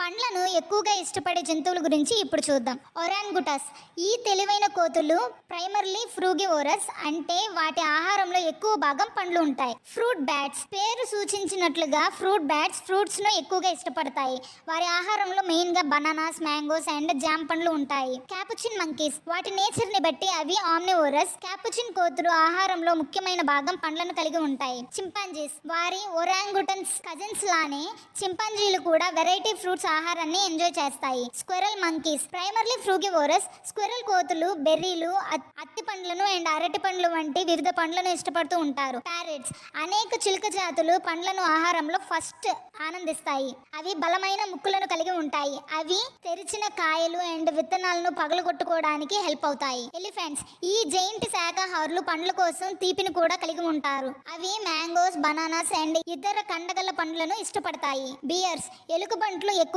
పండ్లను ఎక్కువగా ఇష్టపడే జంతువుల గురించి ఇప్పుడు చూద్దాం. ఒరాంగుటాస్. ఈ తెలివైన కోతులు ప్రైమర్లీ ఫ్రూగివోరస్, అంటే వాటి ఆహారంలో ఎక్కువ భాగం పండ్లు ఉంటాయి. Fruit bats. పేరు సూచించినట్లుగా ఫ్రూట్ బ్యాట్స్ ఫ్రూట్స్ ను ఎక్కువగా ఇష్టపడతాయి. వారి ఆహారంలో మెయిన్ గా బనానాస్, మ్యాంగోస్ అండ్ జామ్ పండ్లు ఉంటాయి. క్యాపుచిన్ మంకీస్. వాటి నేచర్ ని బట్టి అవి ఆమ్నివోరస్. క్యాపుచిన్ కోతులు ఆహారంలో ముఖ్యమైన భాగం పండ్లను కలిగి ఉంటాయి. చింపాంజీస్. వారి ఒరాంగుటన్స్ కజిన్స్ లానే చింపాంజీలు కూడా వెరైటీ ఫ్రూట్స్ ఆహారాన్ని ఎంజాయ్ చేస్తాయి. Squirrel monkeys. ప్రైమర్లీ ఫ్రూగివోరస్. స్క్విరల్ కోతులు బెర్రీలు, అత్తి పండ్లను అండ్ అరటి పండ్లు వంటి వివిధ పండ్లను ఇష్టపడుతూ ఉంటారు. ప్యారెట్స్. అనేక చిలుక జాతులు పండ్లను ఆహారంలో ఫస్ట్ ఆనందిస్తాయి. అవి బలమైన ముక్కులను కలిగి ఉంటాయి. అవి తెరిచిన కాయలు అండ్ విత్తనాలను పగలగొట్టుకోవడానికి హెల్ప్ అవుతాయి. ఎలిఫెంట్స్. ఈ జైంట్ శాకాహారులు పండ్ల కోసం తీపిని కూడా కలిగి ఉంటారు. అవి మ్యాంగోస్, బనానాస్ అండ్ ఇతర కండగల పండ్లను ఇష్టపడతాయి. బియర్స్. ఎలుగుబంట్లు ఎక్కువ